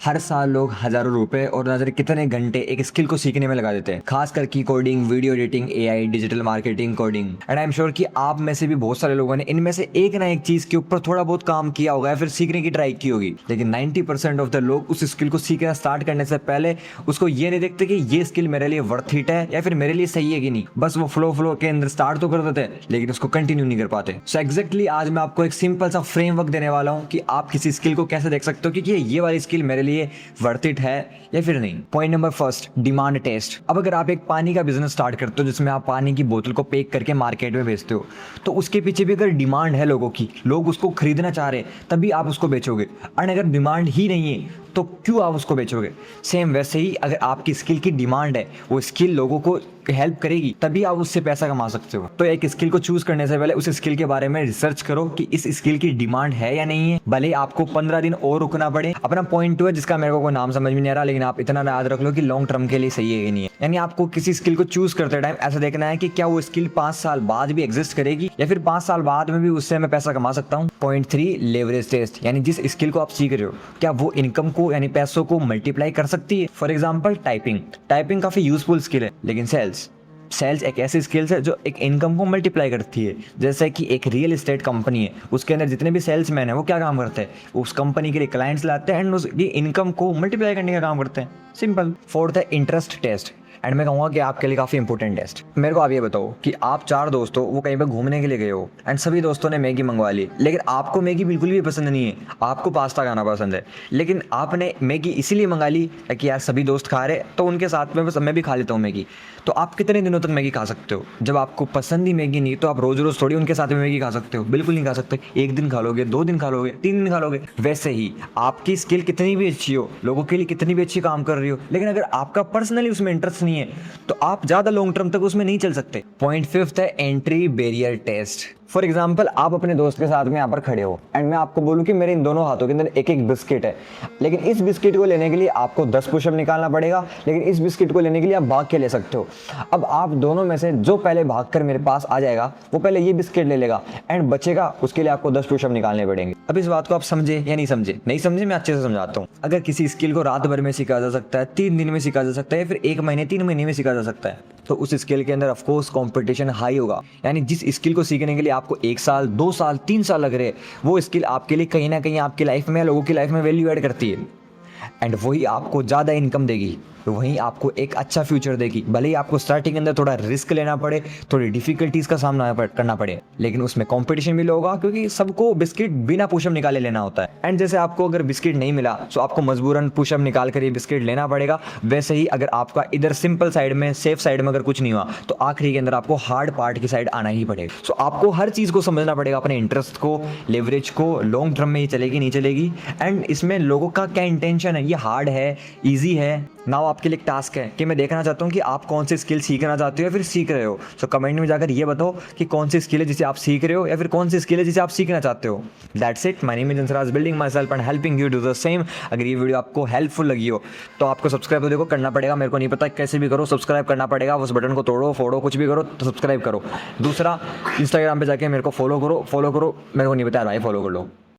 हर साल लोग हजारों रुपए और न जाने कितने घंटे एक स्किल को सीखने में लगा देते हैं, खासकर की coding, video editing, AI, digital marketing, coding. And I am sure कि आप में से भी बहुत सारे लोगों ने इनमें से एक ना एक चीज के ऊपर थोड़ा बहुत काम किया होगा या फिर सीखने की ट्राई की होगी। लेकिन 90% ऑफ द लोग उस स्किल को सीखना स्टार्ट करने से पहले उसको ये नहीं देखते कि ये स्किल मेरे लिए वर्थ इट है या फिर मेरे लिए सही है कि नहीं। बस वो फ्लो के अंदर स्टार्ट तो कर देते हैं लेकिन उसको कंटिन्यू नहीं कर पाते। सो एग्जैक्टली आज मैं आपको एक सिंपल सा फ्रेमवर्क देने वाला हूँ कि आप किसी स्किल को कैसे देख सकते हो कि ये वाली स्किल मेरे लिए वर्थ इट है या फिर नहीं। Point number first, demand test. अब अगर आप एक पानी का बिजनेस स्टार्ट करते हो जिसमें आप पानी की बोतल को पैक करके मार्केट में बेचते हो, तो उसके पीछे भी अगर डिमांड है लोगों की, लोग उसको खरीदना चाह रहे हैं, तभी आप उसको बेचोगे। और अगर डिमांड ही नहीं है तो क्यों आप उसको बेचोगे। सेम वैसे ही अगर आपकी स्किल की डिमांड है, वो स्किल लोगों को हेल्प करेगी, तभी आप उससे पैसा कमा सकते हो। तो एक स्किल को चूज करने से पहले उस स्किल के बारे में रिसर्च करो कि इस स्किल की डिमांड है या नहीं है। भले आपको 15 दिन और रुकना पड़े। अपना पॉइंट 2 है जिसका मेरे को कोई नाम समझ में नहीं आ रहा, लेकिन आप इतना याद रख लो कि लॉन्ग टर्म के लिए सही है या नहीं है। यानी आपको किसी स्किल को चूज करते टाइम ऐसा देखना है कि क्या वो स्किल 5 साल बाद भी एग्जिस्ट करेगी या फिर 5 साल बाद में भी उससे मैं पैसा कमा सकता हूँ। Point 3, leverage test. यानी जिस स्किल को आप सीख रहे हो, क्या वो इनकम को यानी पैसों को मल्टीप्लाई कर सकती है। फॉर एग्जाम्पल टाइपिंग काफी यूजफुल स्किल है, लेकिन सेल्स एक ऐसी स्किल्स है जो एक इनकम को मल्टीप्लाई करती है। जैसे कि एक रियल एस्टेट कंपनी है, उसके अंदर जितने भी सेल्समैन है वो क्या काम करते हैं, उस कंपनी के लिए क्लाइंट्स लाते हैं एंड उसकी इनकम को मल्टीप्लाई करने का काम करते हैं। सिंपल। फोर्थ है इंटरेस्ट टेस्ट। एंड मैं कहूँगा कि आपके लिए काफ़ी इंपॉर्टेंट टेस्ट। मेरे को आप ये बताओ कि आप 4 दोस्त हो, वो कहीं पर घूमने के लिए गए हो एंड सभी दोस्तों ने मैगी मंगवा ली, लेकिन आपको मैगी बिल्कुल भी पसंद नहीं है, आपको पास्ता खाना पसंद है। लेकिन आपने मैगी इसीलिए मंगा ली कि यार सभी दोस्त खा रहे तो उनके साथ में बस मैं भी खा लेता हूँ मैगी। तो आप कितने दिनों तक मैगी खा सकते हो? जब आपको पसंद ही मैगी नहीं तो आप रोज रोज थोड़ी उनके साथ में मैगी खा सकते हो? बिल्कुल नहीं खा सकते। 1 दिन खा लोगे, 2 दिन खा लोगे, 3 दिन खा लोगे। वैसे ही आपकी स्किल कितनी भी अच्छी हो, लोगों के लिए कितनी भी अच्छी काम कर रही हो, लेकिन अगर आपका पर्सनली उसमें इंटरेस्ट नहीं है तो आप ज्यादा लॉन्ग टर्म तक उसमें नहीं चल सकते। पॉइंट 5 है entry barrier test. For example आप अपने दोस्त के साथ में यहाँ पर खड़े हो एंड मैं आपको बोलूँ कि मेरे इन दोनों हाथों के अंदर एक एक बिस्किट है, लेकिन इस बिस्किट को लेने के लिए आपको 10 पुशअप निकालना पड़ेगा, लेकिन इस बिस्किट को लेने के लिए आप भाग के ले सकते हो। अब आप दोनों में से जो पहले भाग कर मेरे पास आ जाएगा वो पहले ये बिस्किट ले लेगा एंड बचेगा उसके लिए आपको 10 पुशअप निकालने पड़ेंगे। अब इस बात को आप समझे या नहीं समझे? नहीं समझे, मैं अच्छे से समझाता हूँ। अगर किसी स्किल को रात भर में सीखा जा सकता है, 3 दिन में सीखा जा सकता है या फिर 1 महीने 3 महीने में सीखा जा सकता है, तो उस स्किल के अंदर ऑफ कोर्स कंपटीशन हाई होगा। यानी जिस स्किल को सीखने के लिए आपको 1 साल 2 साल 3 साल लग रहे हैं, वो स्किल आपके लिए कहीं ना कहीं आपकी लाइफ में, लोगों की लाइफ में वैल्यू ऐड करती है एंड वही आपको ज़्यादा इनकम देगी, वहीं आपको एक अच्छा फ्यूचर देगी। भले ही आपको स्टार्टिंग के अंदर थोड़ा रिस्क लेना पड़े, थोड़ी डिफिकल्टीज का सामना करना पड़े, लेकिन उसमें कंपटीशन भी लो होगा क्योंकि सबको बिस्किट बिना पुशअप निकाले लेना होता है। एंड जैसे आपको अगर बिस्किट नहीं मिला तो आपको मजबूरन पुशअप निकाल कर ये बिस्किट लेना पड़ेगा, वैसे ही अगर आपका इधर सिंपल साइड में, सेफ साइड में अगर कुछ नहीं हुआ तो आखिरी के अंदर आपको हार्ड पार्ट की साइड आना ही पड़ेगा। सो आपको हर चीज़ को समझना पड़ेगा, अपने इंटरेस्ट को, लेवरेज को, लॉन्ग टर्म में ही चलेगी नहीं चलेगी एंड इसमें लोगों का क्या इंटेंशन है, ये हार्ड है, ईजी है। नाउ आपके लिए एक टास्क है कि मैं देखना चाहता हूँ कि आप कौन सी स्किल सीखना चाहते हो या फिर सीख रहे हो। सो कमेंट में जाकर ये बताओ कि कौन सी स्किल है जिसे आप सीख रहे हो या फिर कौन सी स्किल है जिसे आप सीखना चाहते हो। That's it. My name is Ansraj, building myself and helping you do the same. अगर ये वीडियो आपको हेल्पफुल लगी हो तो आपको सब्सक्राइब तो देखो करना पड़ेगा, मेरे को नहीं पता कैसे भी करो, सब्सक्राइब करना पड़ेगा। उस बटन को तोड़ो फोड़ो कुछ भी करो तो सब्सक्राइब करो। दूसरा, इंस्टाग्राम पर जाके मेरे को फॉलो करो, मेरे को नहीं पता भाई, फॉलो कर लो।